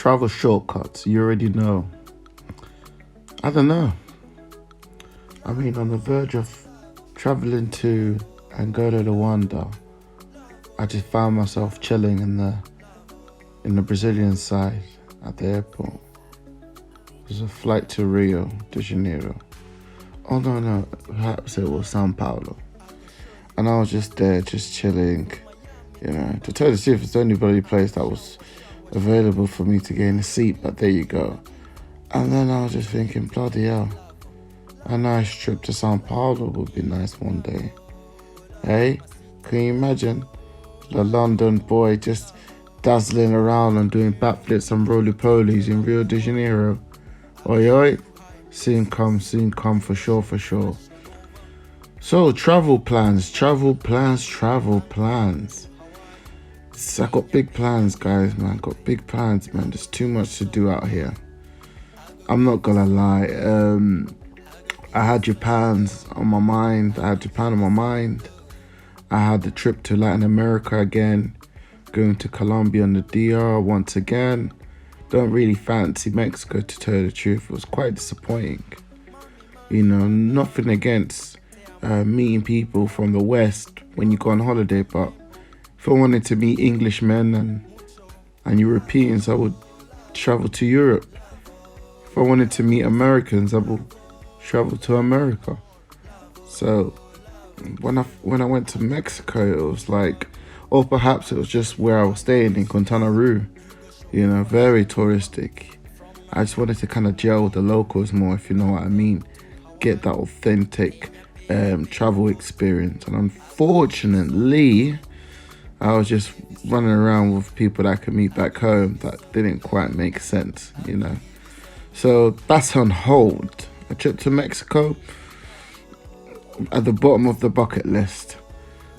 travel shortcuts, you already know. I don't know. I mean, on the verge of traveling to Angola, Luanda, I just found myself chilling in the Brazilian side at the airport. It was a flight to Rio de Janeiro. Oh no, perhaps it was Sao Paulo. And I was just there, just chilling. To tell you the truth, it's the only bloody place that was available for me to gain a seat, but there you go. And then I was just thinking, bloody hell, a nice trip to Sao Paulo would be nice one day. Hey, can you imagine the London boy just dazzling around and doing backflips and roly-polies in Rio de Janeiro? Oi, oi. Soon come for sure. So, travel plans. I got big plans, guys, man. Got big plans, man. There's too much to do out here. I'm not gonna lie. I had Japan on my mind. I had the trip to Latin America again. Going to Colombia and the DR once again. Don't really fancy Mexico, to tell you the truth. It was quite disappointing. Nothing against meeting people from the West when you go on holiday, but if I wanted to meet Englishmen and Europeans, I would travel to Europe. If I wanted to meet Americans, I would travel to America. So when I went to Mexico, it was like, or perhaps it was just where I was staying in Quintana Roo. Very touristic. I just wanted to kind of gel with the locals more, if you know what I mean. Get that authentic travel experience. And unfortunately, I was just running around with people that I could meet back home that didn't quite make sense, So that's on hold. A trip to Mexico at the bottom of the bucket list.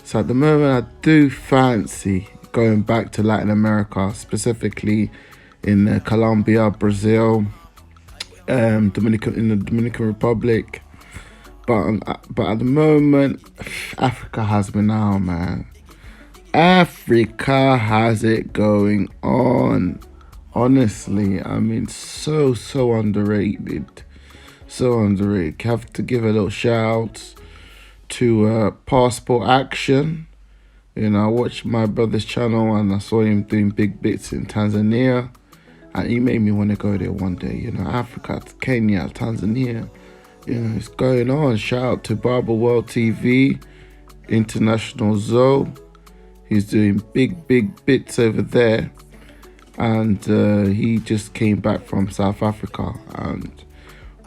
So at the moment, I do fancy going back to Latin America, specifically in Colombia, Brazil, in the Dominican Republic. But at the moment, Africa has me now, man. Africa has it going on. Honestly, I mean, so underrated. So underrated. Have to give a little shout to Passport Action. I watched my brother's channel and I saw him doing big bits in Tanzania, and he made me want to go there one day. Africa, Kenya, Tanzania, it's going on. Shout out to Barber World TV, International Zoe. He's doing big bits over there, and he just came back from South Africa, and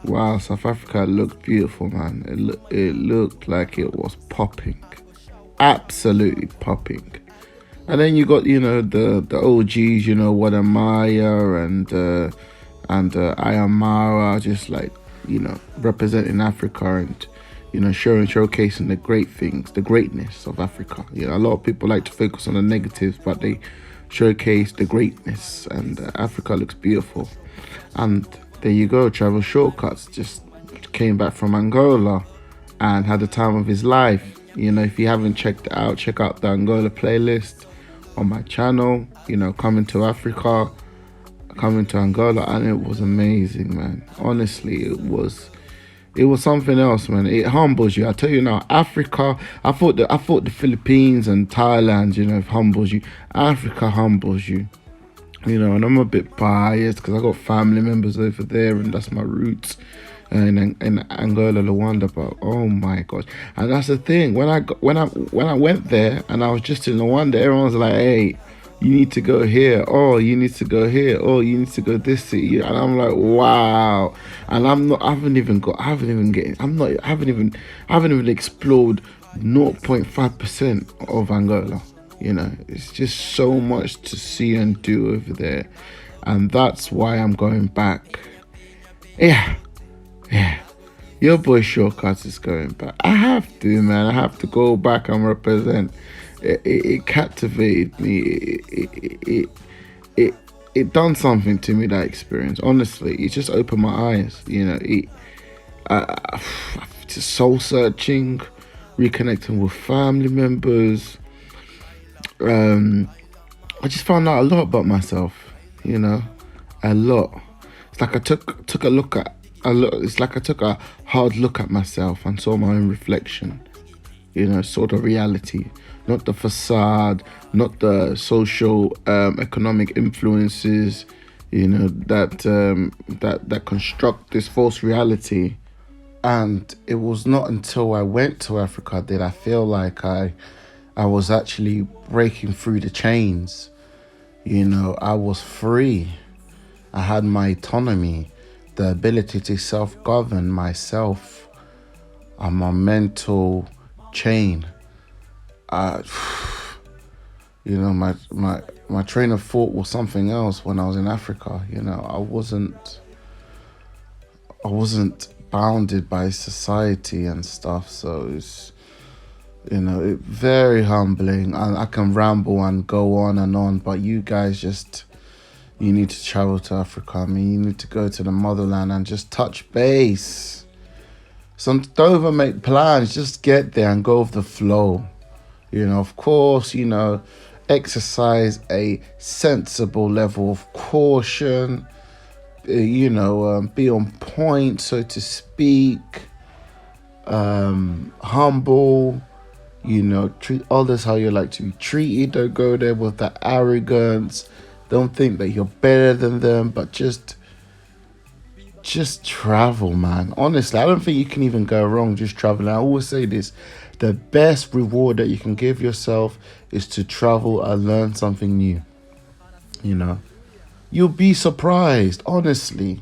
wow, South Africa looked beautiful, man. It looked like it was popping. Absolutely popping. And then you got the OGs, Wadamaya and Ayamara, just like representing Africa and showcasing the great things, the greatness of Africa. A lot of people like to focus on the negatives, but they showcase the greatness, and Africa looks beautiful. And there you go, Travel Shortcuts just came back from Angola and had the time of his life. If you haven't checked it out, check out the Angola playlist on my channel. Coming to Africa, coming to Angola, and it was amazing, man. Honestly, it was something else, man. It humbles you. I tell you now, Africa. I thought the Philippines and Thailand, humbles you. Africa humbles you. And I'm a bit biased because I got family members over there, and that's my roots. In Angola, Luanda, but oh my gosh! And that's the thing. When I went there and I was just in Luanda, everyone was like, "Hey, you need to go here. Oh, you need to go here. Oh, you need to go this city." And I'm like, "Wow!" And I haven't even explored 0.5% of Angola. It's just so much to see and do over there, and that's why I'm going back. Yeah. Your boy Shortcuts is going back. I have to, man. I have to go back and represent. It captivated me. It done something to me, that experience. Honestly, it just opened my eyes. Just soul searching, reconnecting with family members. I just found out a lot about myself. a lot. It's like I took a look at a look. It's like I took a hard look at myself and saw my own reflection. Sort of reality, not the facade, not the social, economic influences, that construct this false reality. And it was not until I went to Africa did I feel like I was actually breaking through the chains. I was free. I had my autonomy, the ability to self-govern myself and my mental chain. My train of thought was something else when I was in Africa. I wasn't bounded by society and stuff. So it's very humbling. I can ramble and go on and on, but you guys you need to travel to Africa. I mean, you need to go to the motherland and just touch base. So don't even make plans, just get there and go with the flow. Of course, exercise a sensible level of caution, be on point, so to speak, humble, treat others how you like to be treated. Don't go there with that arrogance. Don't think that you're better than them, but just travel, man. Honestly, I don't think you can even go wrong just traveling. I always say this: the best reward that you can give yourself is to travel and learn something new. You'll be surprised. Honestly,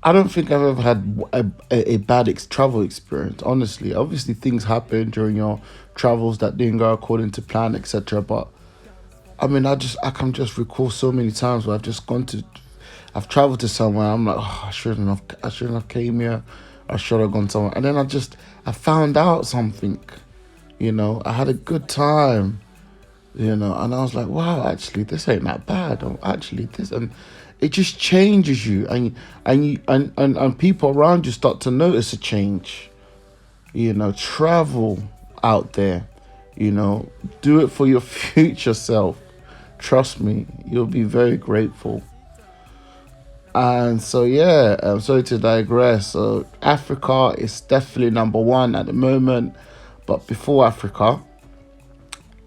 I don't think I've ever had a bad travel experience. Honestly, obviously things happen during your travels that didn't go according to plan, etc. But I mean, I can just recall so many times where I've traveled to somewhere. I'm like, oh, I shouldn't have came here. I should have gone somewhere. And then I found out something. I had a good time. And I was like, wow, actually, this ain't that bad. Or actually, this, and it just changes you, and people around you start to notice a change. Travel out there. Do it for your future self. Trust me, you'll be very grateful. And so, yeah, I'm sorry to digress. So Africa is definitely number one at the moment. But before Africa,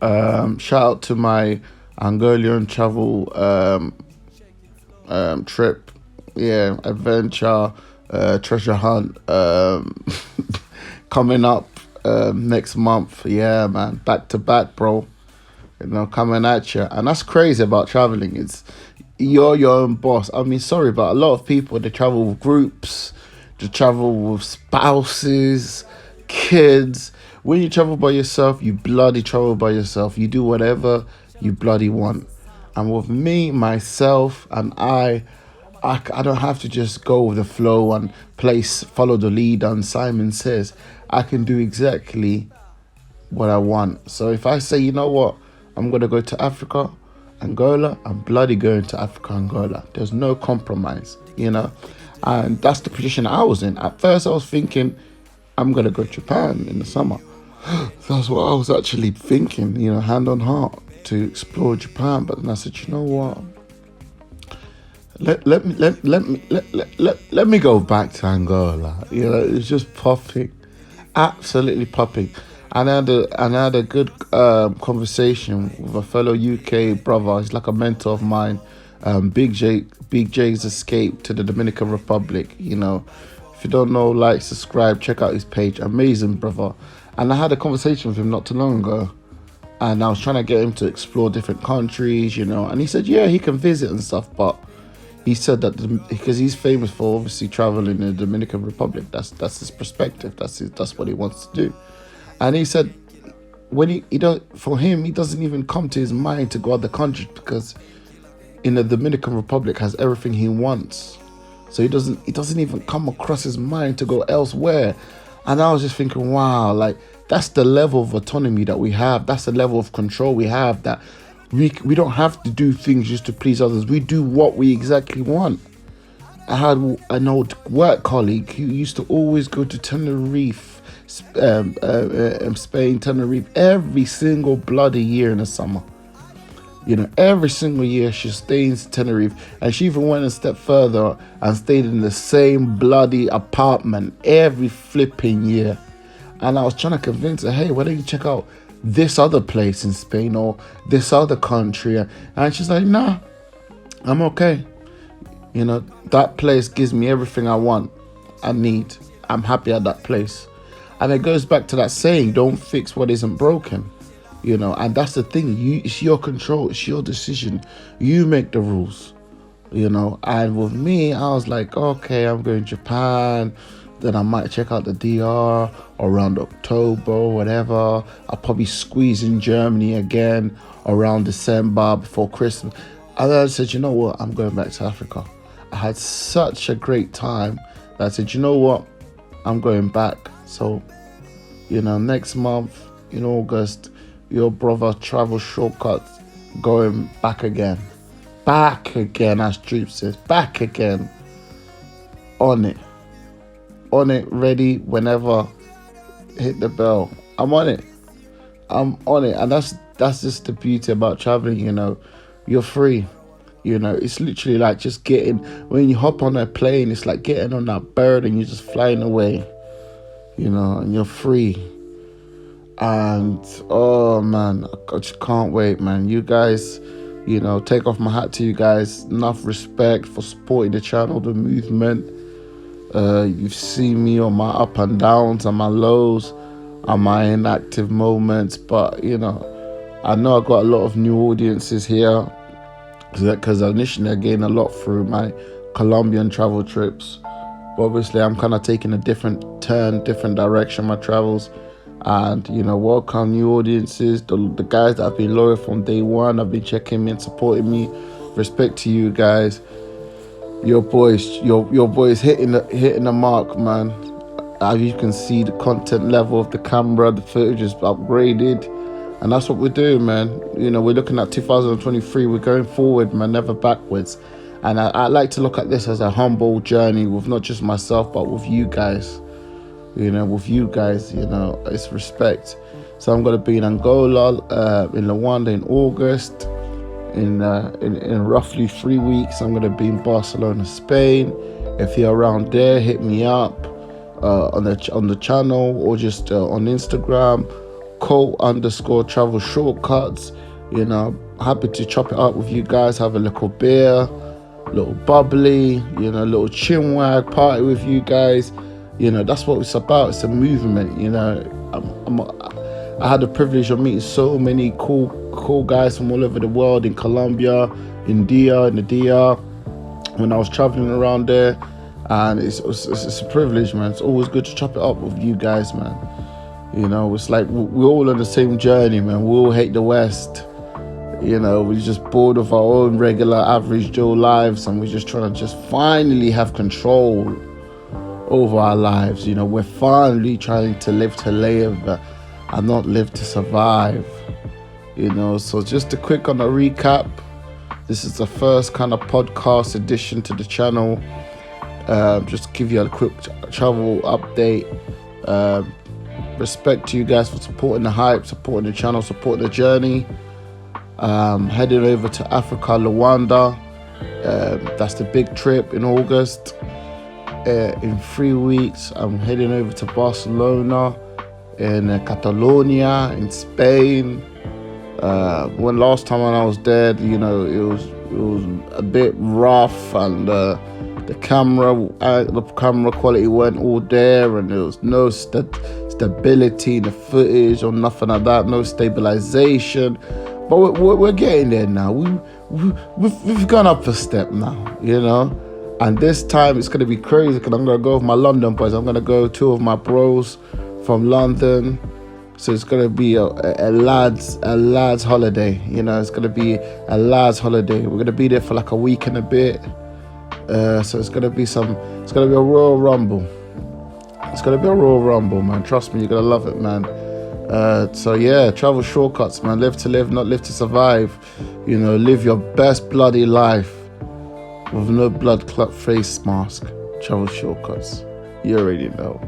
shout out to my Angolan travel trip. Yeah, adventure, treasure hunt coming up next month. Yeah, man, back to back, bro. Coming at you. And that's crazy about traveling. It's you're your own boss. I mean, sorry, but a lot of people, they travel with groups, they travel with spouses, kids. When you travel by yourself, you bloody travel by yourself. You do whatever you bloody want. And with me, myself, and I don't have to just go with the flow and follow the lead. And Simon says, I can do exactly what I want. So if I say, you know what, I'm going to go to Africa, Angola, I'm bloody going to Africa, Angola. There's no compromise, And that's the position I was in. At first, I was thinking, I'm going to go to Japan in the summer. That's what I was actually thinking, hand on heart, to explore Japan. But then I said, you know what? Let me go back to Angola. It's just popping, absolutely popping. And I had a good conversation with a fellow UK brother. He's like a mentor of mine. Big J's escape to the Dominican Republic. If you don't know, like, subscribe, check out his page. Amazing brother. And I had a conversation with him not too long ago. And I was trying to get him to explore different countries, And he said, yeah, he can visit and stuff. But he said that because he's famous for obviously traveling in the Dominican Republic. That's his perspective. That's what he wants to do. And he said, for him, he doesn't even come to his mind to go other countries because in the Dominican Republic has everything he wants. So he doesn't even come across his mind to go elsewhere. And I was just thinking, wow, like that's the level of autonomy that we have. That's the level of control we have, that we don't have to do things just to please others. We do what we exactly want. I had an old work colleague who used to always go to Tenerife, Spain, Tenerife, every single bloody year in the summer. Every single year she stays in Tenerife, and she even went a step further and stayed in the same bloody apartment every flipping year. And I was trying to convince her, hey, why don't you check out this other place in Spain or this other country? And she's like, nah, I'm okay. That place gives me everything I want, I need. I'm happy at that place. And it goes back to that saying, don't fix what isn't broken. And that's the thing. It's your control. It's your decision. You make the rules. And with me, I was like, okay, I'm going to Japan. Then I might check out the DR around October or whatever. I'll probably squeeze in Germany again around December before Christmas. And then I said, you know what? I'm going back to Africa. I had such a great time that I said, you know what? I'm going back. So, next month in August, your brother Travel Shortcuts going back again. Back again, as Droop says. Back again. On it, ready whenever. Hit the bell. I'm on it. And that's just the beauty about traveling. You're free. It's literally like just when you hop on a plane, it's like getting on that bird and you're just flying away, and you're free. And oh man, I just can't wait, man. You guys, take off my hat to you guys. Enough respect for supporting the channel, the movement. You've seen me on my up and downs and my lows and my inactive moments, but I know I got a lot of new audiences here because initially I gained a lot through my Colombian travel trips. But obviously I'm kind of taking a different direction, my travels. And welcome new audiences, the guys that have been loyal from day one, have been checking me and supporting me. Respect to you guys. Your boys hitting the mark, man. As you can see, the content level of the camera, the footage is upgraded, and that's what we're doing, man. We're looking at 2023. We're going forward, man, never backwards. And I like to look at this as a humble journey with not just myself, but with you guys. It's respect. So I'm going to be in Angola, in Luanda in August. In roughly 3 weeks, I'm going to be in Barcelona, Spain. If you're around there, hit me up on the channel or just on Instagram, _travel shortcuts. Happy to chop it up with you guys, have a little beer, little bubbly, little chinwag party with you guys. That's what it's about. It's a movement. I had the privilege of meeting so many cool guys from all over the world, in Colombia, in the DR, when I was traveling around there, and it's a privilege, man. It's always good to chop it up with you guys, man. It's like we're all on the same journey, man. We all hate the West. We're just bored of our own regular average Joe lives, and we're just trying to just finally have control over our lives. We're finally trying to live to live and not live to survive. So just a quick on a recap. This is the first kind of podcast addition to the channel. Just to give you a quick travel update. Respect to you guys for supporting the hype, supporting the channel, supporting the journey. Heading over to Africa, Luanda. That's the big trip in August. In 3 weeks, I'm heading over to Barcelona, in Catalonia, in Spain. When last time when I was there, it was a bit rough, and the camera quality weren't all there, and there was no stability in the footage or nothing like that, no stabilization. But we're getting there now. We've gone up a step now, And this time it's going to be crazy because I'm going to go with my London boys. I'm going to go 2 of my bros from London. So it's going to be a lads holiday. It's going to be a lads holiday. We're going to be there for like a week and a bit. So it's going to be a Royal Rumble. It's going to be a Royal Rumble, man. Trust me, you're going to love it, man. So yeah, travel shortcuts, man. Live to live, not live to survive. Live your best bloody life with no blood clot face mask. Travel shortcuts. You already know.